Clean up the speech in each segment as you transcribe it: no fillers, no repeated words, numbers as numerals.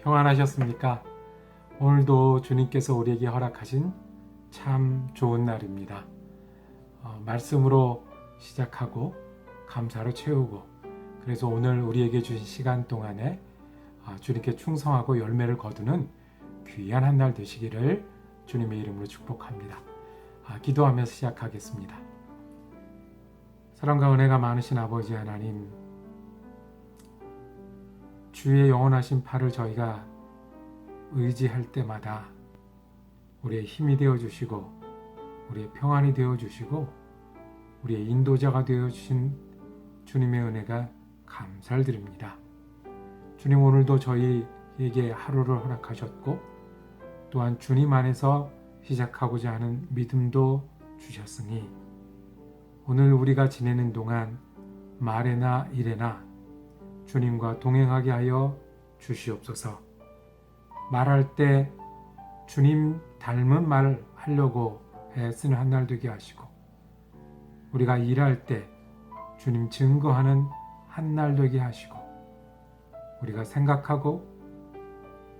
평안하셨습니까? 오늘도 주님께서 우리에게 허락하신 참 좋은 날입니다. 말씀으로 시작하고 감사로 채우고, 그래서 오늘 우리에게 주신 시간 동안에 주님께 충성하고 열매를 거두는 귀한 한 날 되시기를 주님의 이름으로 축복합니다. 기도하면서 시작하겠습니다. 사랑과 은혜가 많으신 아버지 하나님, 주의 영원하신 팔을 저희가 의지할 때마다 우리의 힘이 되어주시고 우리의 평안이 되어주시고 우리의 인도자가 되어주신 주님의 은혜가 감사를 드립니다. 주님, 오늘도 저희에게 하루를 허락하셨고 또한 주님 안에서 시작하고자 하는 믿음도 주셨으니 오늘 우리가 지내는 동안 말에나 일에나 주님과 동행하게 하여 주시옵소서. 말할 때 주님 닮은 말을 하려고 애쓰는 한 날 되게 하시고, 우리가 일할 때 주님 증거하는 한 날 되게 하시고, 우리가 생각하고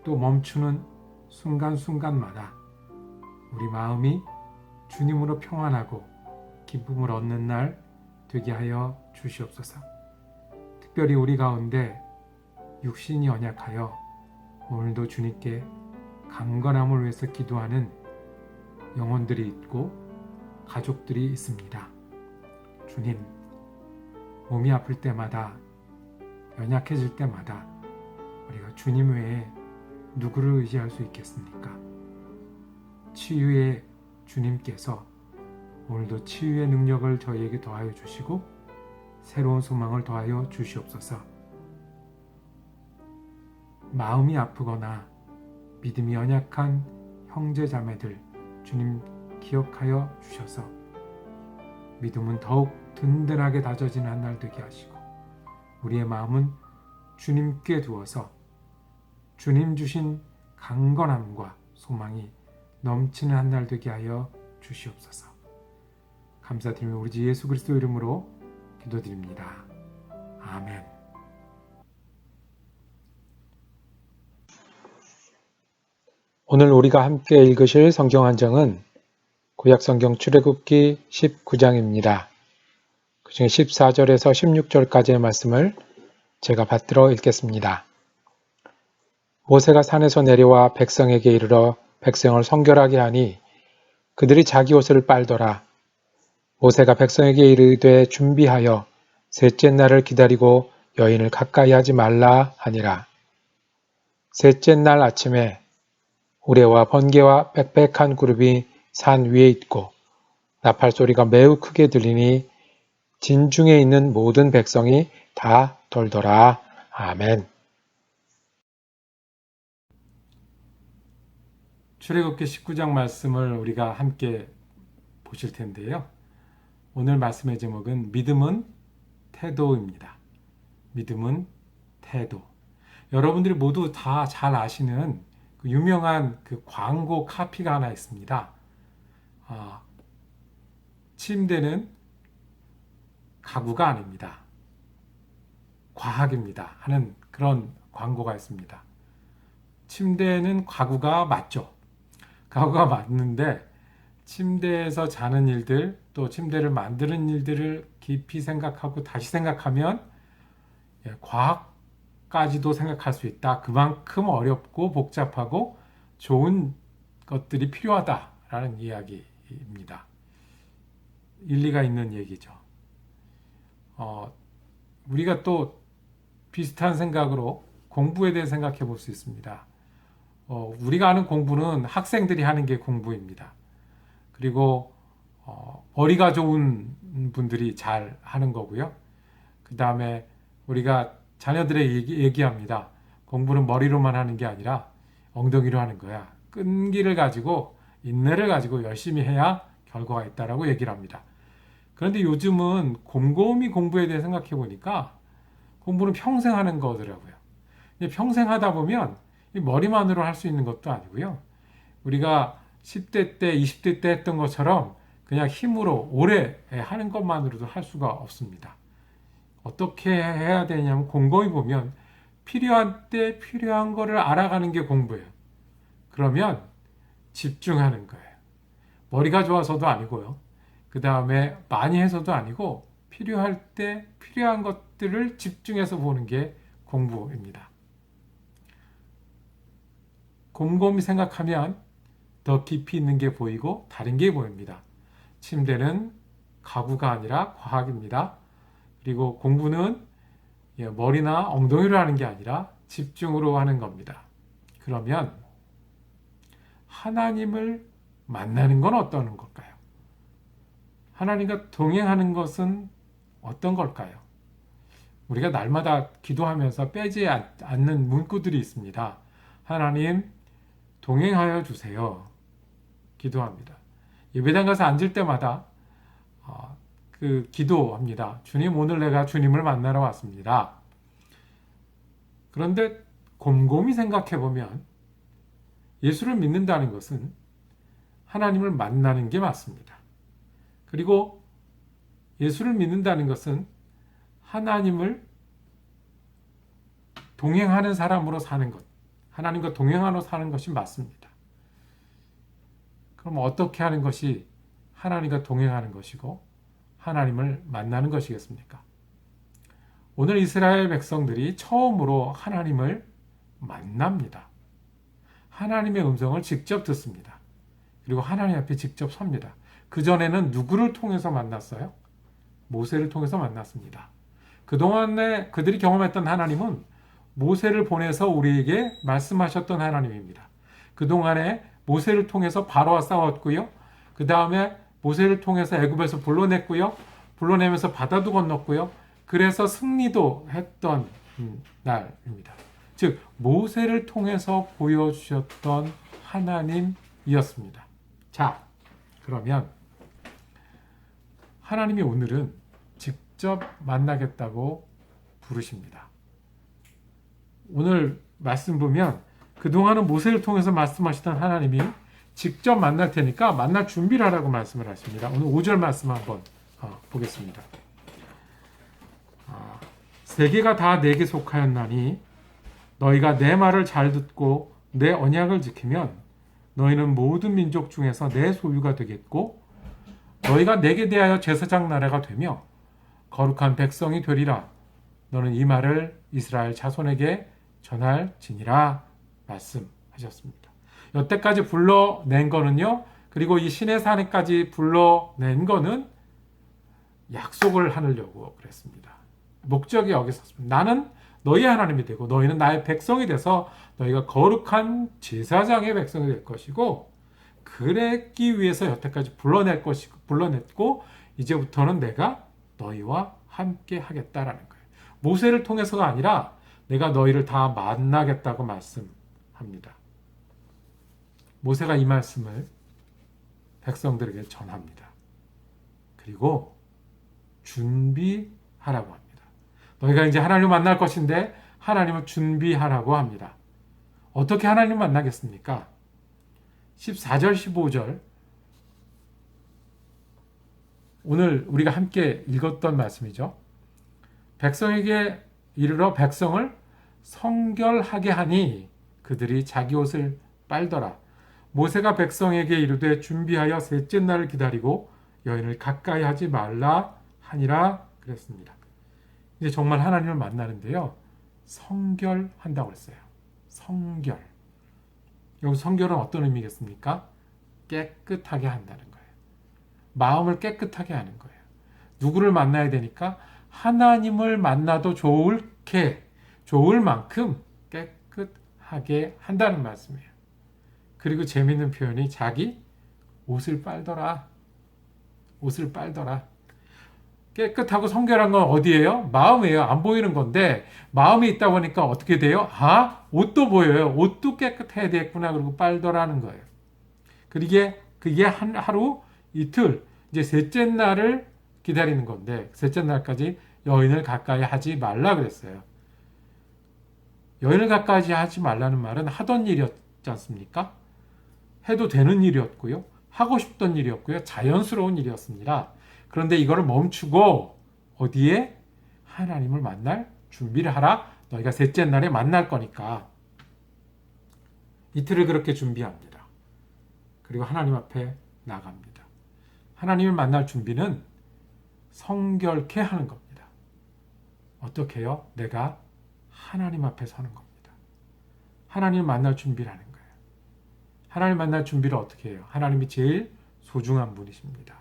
또 멈추는 순간순간마다 우리 마음이 주님으로 평안하고 기쁨을 얻는 날 되게 하여 주시옵소서. 특별히 우리 가운데 육신이 연약하여 오늘도 주님께 강건함을 위해서 기도하는 영혼들이 있고 가족들이 있습니다. 주님, 몸이 아플 때마다, 연약해질 때마다 우리가 주님 외에 누구를 의지할 수 있겠습니까? 치유의 주님께서 오늘도 치유의 능력을 저희에게 더하여 주시고 새로운 소망을 더하여 주시옵소서. 마음이 아프거나 믿음이 연약한 형제 자매들 주님 기억하여 주셔서 믿음은 더욱 든든하게 다져지는 한 날 되게 하시고, 우리의 마음은 주님께 두어서 주님 주신 강건함과 소망이 넘치는 한 날 되게 하여 주시옵소서. 감사드리며 우리 주 예수 그리스도 이름으로 기도드립니다. 아멘. 오늘 우리가 함께 읽으실 성경 한정은 구약성경 출애굽기 19장입니다. 그중에 14절에서 16절까지의 말씀을 제가 받들어 읽겠습니다. 모세가 산에서 내려와 백성에게 이르러 백성을 성결하게 하니 그들이 자기 옷을 빨더라. 모세가 백성에게 이르되 준비하여 셋째 날을 기다리고 여인을 가까이 하지 말라 하니라. 셋째 날 아침에 우레와 번개와 빽빽한 구름이 산 위에 있고 나팔 소리가 매우 크게 들리니 진중에 있는 모든 백성이 다 돌더라. 아멘. 출애굽기 19장 말씀을 우리가 함께 보실 텐데요. 오늘 말씀의 제목은 믿음은 태도입니다. 믿음은 태도. 여러분들이 모두 다 잘 아시는 그 유명한 그 광고 카피가 하나 있습니다. 침대는 가구가 아닙니다. 과학입니다. 하는 그런 광고가 있습니다. 침대는 가구가 맞죠. 가구가 맞는데 침대에서 자는 일들, 또 침대를 만드는 일들을 깊이 생각하고 다시 생각하면 과학까지도 생각할 수 있다. 그만큼 어렵고 복잡하고 좋은 것들이 필요하다라는 이야기입니다. 일리가 있는 얘기죠. 우리가 또 비슷한 생각으로 공부에 대해 생각해 볼 수 있습니다. 우리가 하는 공부는 학생들이 하는 게 공부입니다. 그리고 머리가 좋은 분들이 잘 하는 거고요. 그 다음에 우리가 자녀들에게 얘기합니다. 공부는 머리로만 하는 게 아니라 엉덩이로 하는 거야. 끈기를 가지고 인내를 가지고 열심히 해야 결과가 있다라고 얘기를 합니다. 그런데 요즘은 곰곰이 공부에 대해 생각해 보니까 공부는 평생 하는 거더라고요. 평생 하다 보면 머리만으로 할 수 있는 것도 아니고요. 우리가 10대 때, 20대 때 했던 것처럼 그냥 힘으로 오래 하는 것만으로도 할 수가 없습니다. 어떻게 해야 되냐면 곰곰이 보면 필요한 때 필요한 거를 알아가는 게 공부예요. 그러면 집중하는 거예요. 머리가 좋아서도 아니고요. 그 다음에 많이 해서도 아니고 필요할 때 필요한 것들을 집중해서 보는 게 공부입니다. 곰곰이 생각하면 더 깊이 있는 게 보이고 다른 게 보입니다. 침대는 가구가 아니라 과학입니다. 그리고 공부는 머리나 엉덩이로 하는 게 아니라 집중으로 하는 겁니다. 그러면 하나님을 만나는 건 어떤 걸까요? 하나님과 동행하는 것은 어떤 걸까요? 우리가 날마다 기도하면서 빼지 않는 문구들이 있습니다. 하나님, 동행하여 주세요. 기도합니다. 예배당 가서 앉을 때마다 기도합니다. 주님, 오늘 내가 주님을 만나러 왔습니다. 그런데 곰곰이 생각해 보면 예수를 믿는다는 것은 하나님을 만나는 게 맞습니다. 그리고 예수를 믿는다는 것은 하나님을 동행하는 사람으로 사는 것, 하나님과 동행하러 사는 것이 맞습니다. 그럼 어떻게 하는 것이 하나님과 동행하는 것이고 하나님을 만나는 것이겠습니까? 오늘 이스라엘 백성들이 처음으로 하나님을 만납니다. 하나님의 음성을 직접 듣습니다. 그리고 하나님 앞에 직접 섭니다. 그전에는 누구를 통해서 만났어요? 모세를 통해서 만났습니다. 그동안에 그들이 경험했던 하나님은 모세를 보내서 우리에게 말씀하셨던 하나님입니다. 그동안에 모세를 통해서 바로와 싸웠고요. 그 다음에 모세를 통해서 애굽에서 불러냈고요. 불러내면서 바다도 건넜고요. 그래서 승리도 했던 날입니다. 즉 모세를 통해서 보여주셨던 하나님이었습니다. 자, 그러면 하나님이 오늘은 직접 만나겠다고 부르십니다. 오늘 말씀 보면 그동안은 모세를 통해서 말씀하시던 하나님이 직접 만날 테니까 만날 준비를 하라고 말씀을 하십니다. 오늘 5절 말씀 한번 보겠습니다. 세계가 다 내게 속하였나니 너희가 내 말을 잘 듣고 내 언약을 지키면 너희는 모든 민족 중에서 내 소유가 되겠고 너희가 내게 대하여 제사장 나라가 되며 거룩한 백성이 되리라. 너는 이 말을 이스라엘 자손에게 전할지니라 말씀하셨습니다. 여태까지 불러낸 거는요. 그리고 이 신의 산에까지 불러낸 거는 약속을 하려고 그랬습니다. 목적이 여기 있었습니다. 나는 너희의 하나님이 되고 너희는 나의 백성이 돼서 너희가 거룩한 제사장의 백성이 될 것이고 그랬기 위해서 여태까지 불러냈고 이제부터는 내가 너희와 함께 하겠다라는 거예요. 모세를 통해서가 아니라 내가 너희를 다 만나겠다고 말씀합니다. 모세가 이 말씀을 백성들에게 전합니다. 그리고 준비하라고 합니다. 너희가 이제 하나님을 만날 것인데 하나님을 준비하라고 합니다. 어떻게 하나님을 만나겠습니까? 14절, 15절 오늘 우리가 함께 읽었던 말씀이죠. 백성에게 이르러 백성을 성결하게 하니 그들이 자기 옷을 빨더라. 모세가 백성에게 이르되 준비하여 셋째 날을 기다리고 여인을 가까이 하지 말라 하니라 그랬습니다. 이제 정말 하나님을 만나는데요. 성결한다고 했어요. 성결. 여기 성결은 어떤 의미겠습니까? 깨끗하게 한다는 거예요. 마음을 깨끗하게 하는 거예요. 누구를 만나야 되니까 하나님을 만나도 좋을 만큼 깨끗하게 한다는 말씀이에요. 그리고 재미있는 표현이 자기 옷을 빨더라. 옷을 빨더라. 깨끗하고 성결한 건 어디예요? 마음이에요. 안 보이는 건데 마음이 있다 보니까 어떻게 돼요? 옷도 보여요. 옷도 깨끗해야 되겠구나. 그리고 빨더라는 거예요. 그게 하루 이틀 이제 셋째 날을 기다리는 건데 셋째 날까지 여인을 가까이 하지 말라 그랬어요. 여인을 가까이 하지 말라는 말은 하던 일이었지 않습니까? 해도 되는 일이었고요. 하고 싶던 일이었고요. 자연스러운 일이었습니다. 그런데 이거를 멈추고 어디에? 하나님을 만날 준비를 하라. 너희가 셋째 날에 만날 거니까 이틀을 그렇게 준비합니다. 그리고 하나님 앞에 나갑니다. 하나님을 만날 준비는 성결케 하는 겁니다. 어떻게 해요? 내가 하나님 앞에 서는 겁니다. 하나님을 만날 준비를 하는 거예요. 하나님 만날 준비를 어떻게 해요? 하나님이 제일 소중한 분이십니다.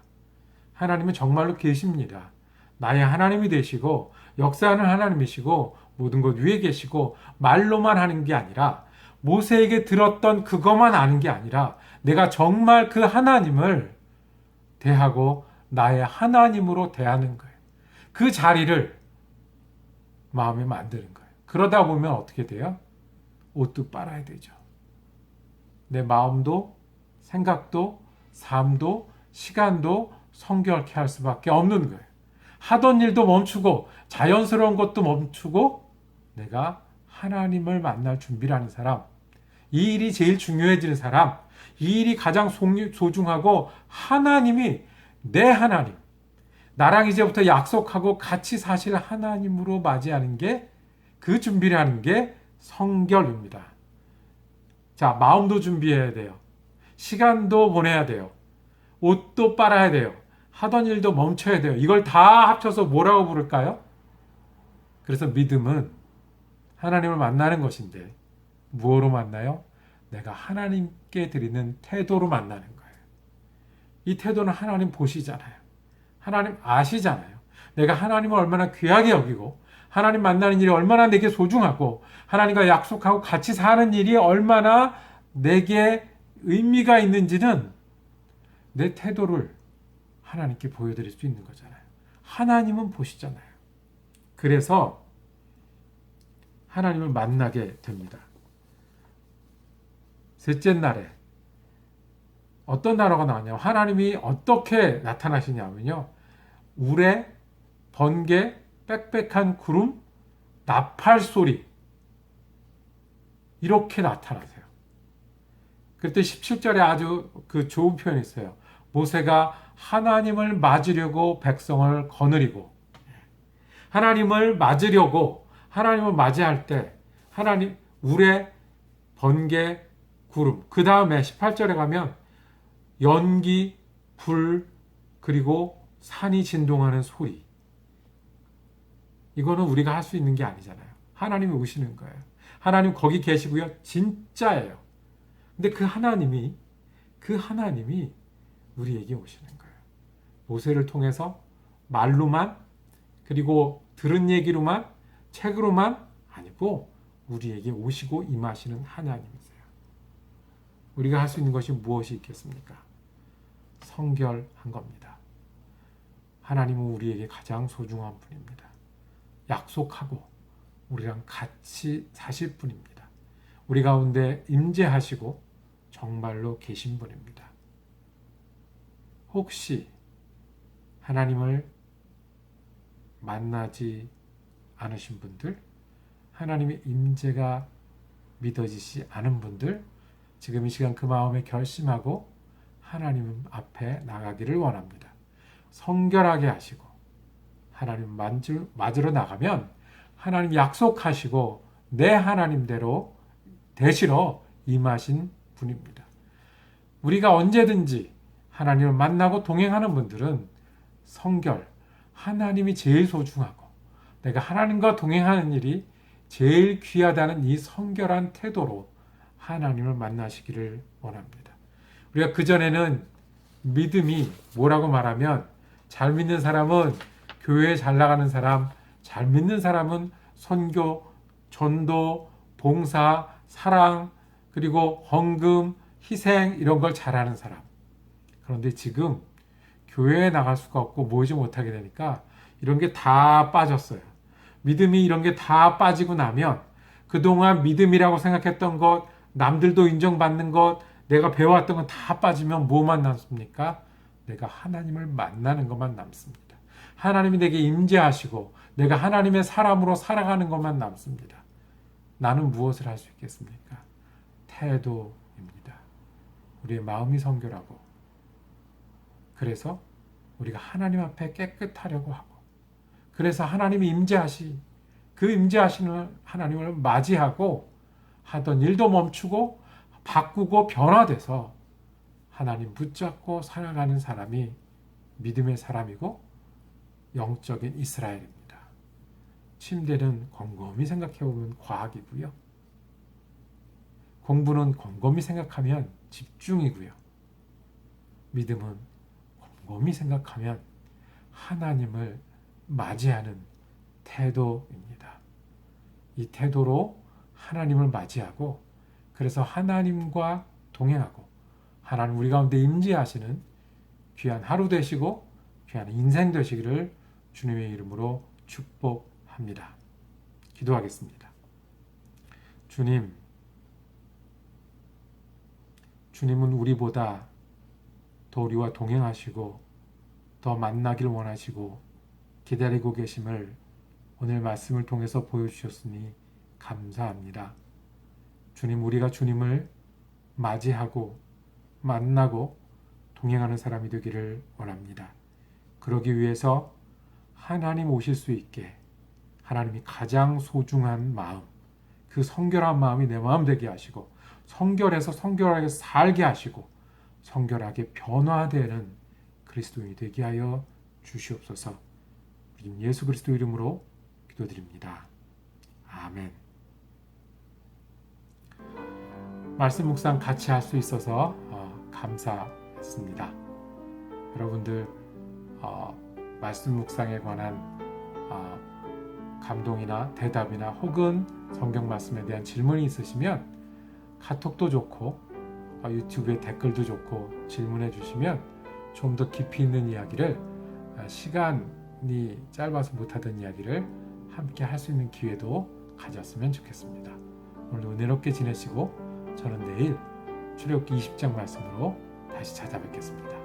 하나님은 정말로 계십니다. 나의 하나님이 되시고 역사하는 하나님이시고 모든 것 위에 계시고 말로만 하는 게 아니라 모세에게 들었던 그것만 아는 게 아니라 내가 정말 그 하나님을 대하고 나의 하나님으로 대하는 거예요. 그 자리를 마음에 만드는 거예요. 그러다 보면 어떻게 돼요? 옷도 빨아야 되죠. 내 마음도 생각도 삶도 시간도 성결케 할 수밖에 없는 거예요. 하던 일도 멈추고 자연스러운 것도 멈추고 내가 하나님을 만날 준비를 하는 사람, 이 일이 제일 중요해지는 사람, 이 일이 가장 소중하고 하나님이 내 하나님, 나랑 이제부터 약속하고 같이 사실 하나님으로 맞이하는 게 그 준비를 하는 게 성결입니다. 자, 마음도 준비해야 돼요. 시간도 보내야 돼요. 옷도 빨아야 돼요. 하던 일도 멈춰야 돼요. 이걸 다 합쳐서 뭐라고 부를까요? 그래서 믿음은 하나님을 만나는 것인데 무엇으로 만나요? 내가 하나님께 드리는 태도로 만나는 거예요. 이 태도는 하나님 보시잖아요. 하나님 아시잖아요. 내가 하나님을 얼마나 귀하게 여기고 하나님 만나는 일이 얼마나 내게 소중하고 하나님과 약속하고 같이 사는 일이 얼마나 내게 의미가 있는지는 내 태도를 하나님께 보여드릴 수 있는 거잖아요. 하나님은 보시잖아요. 그래서 하나님을 만나게 됩니다. 셋째 날에 어떤 단어가 나왔냐면 하나님이 어떻게 나타나시냐면요. 우레, 번개, 빽빽한 구름, 나팔 소리 이렇게 나타나세요. 그때 17절에 아주 그 좋은 표현이 있어요. 모세가 하나님을 맞으려고 백성을 거느리고 하나님을 맞으려고 하나님을 맞이할 때 하나님 우레, 번개, 구름 그 다음에 18절에 가면 연기, 불 그리고 산이 진동하는 소리 이거는 우리가 할 수 있는 게 아니잖아요. 하나님이 오시는 거예요. 하나님 거기 계시고요. 진짜예요. 근데 그 하나님이 우리에게 오시는 거예요. 모세를 통해서 말로만 그리고 들은 얘기로만 책으로만 아니고 우리에게 오시고 임하시는 하나님이세요. 우리가 할 수 있는 것이 무엇이 있겠습니까? 성결한 겁니다. 하나님은 우리에게 가장 소중한 분입니다. 약속하고 우리랑 같이 사실 분입니다. 우리 가운데 임재하시고 정말로 계신 분입니다. 혹시 하나님을 만나지 않으신 분들, 하나님의 임재가 믿어지지 않은 분들, 지금 이 시간 그 마음에 결심하고 하나님 앞에 나가기를 원합니다. 성결하게 하시고 하나님 맞으러 나가면 하나님 약속하시고 내 하나님대로 되시러 임하신 분입니다. 우리가 언제든지 하나님을 만나고 동행하는 분들은 성결, 하나님이 제일 소중하고 내가 하나님과 동행하는 일이 제일 귀하다는 이 성결한 태도로 하나님을 만나시기를 원합니다. 우리가 그전에는 믿음이 뭐라고 말하면 잘 믿는 사람은 교회에 잘 나가는 사람, 잘 믿는 사람은 선교, 전도, 봉사, 사랑, 그리고 헌금, 희생 이런 걸 잘하는 사람. 그런데 지금 교회에 나갈 수가 없고 모이지 못하게 되니까 이런 게 다 빠졌어요. 믿음이 이런 게 다 빠지고 나면 그동안 믿음이라고 생각했던 것, 남들도 인정받는 것, 내가 배워왔던 건 다 빠지면 뭐만 남습니까? 내가 하나님을 만나는 것만 남습니다. 하나님이 내게 임재하시고 내가 하나님의 사람으로 살아가는 것만 남습니다. 나는 무엇을 할 수 있겠습니까? 태도입니다. 우리의 마음이 성결하고 그래서 우리가 하나님 앞에 깨끗하려고 하고 그래서 하나님이 임재하시 그 임재하시는 하나님을 맞이하고 하던 일도 멈추고 바꾸고 변화돼서 하나님 붙잡고 살아가는 사람이 믿음의 사람이고 영적인 이스라엘입니다. 침대는 곰곰이 생각해보면 과학이고요. 공부는 곰곰이 생각하면 집중이고요. 믿음은 곰곰이 생각하면 하나님을 맞이하는 태도입니다. 이 태도로 하나님을 맞이하고 그래서 하나님과 동행하고 하나님 우리 가운데 임재하시는 귀한 하루 되시고 귀한 인생 되시기를 주님의 이름으로 축복합니다. 기도하겠습니다. 주님은 우리보다 더 우리와 동행하시고 더 만나길 원하시고 기다리고 계심을 오늘 말씀을 통해서 보여주셨으니 감사합니다. 주님, 우리가 주님을 맞이하고 만나고 동행하는 사람이 되기를 원합니다. 그러기 위해서 하나님 오실 수 있게 하나님이 가장 소중한 마음, 그 성결한 마음이 내 마음 되게 하시고 성결해서 성결하게 살게 하시고 성결하게 변화되는 그리스도인이 되게 하여 주시옵소서. 우리 예수 그리스도 이름으로 기도드립니다. 아멘. 말씀 묵상 같이 할 수 있어서 감사했습니다. 여러분들 말씀 묵상에 관한 감동이나 대답이나 혹은 성경 말씀에 대한 질문이 있으시면 카톡도 좋고 유튜브에 댓글도 좋고 질문해 주시면 좀 더 깊이 있는 이야기를 시간이 짧아서 못하던 이야기를 함께 할 수 있는 기회도 가졌으면 좋겠습니다. 오늘 은혜롭게 지내시고 저는 내일 출애굽기 20장 말씀으로 다시 찾아뵙겠습니다.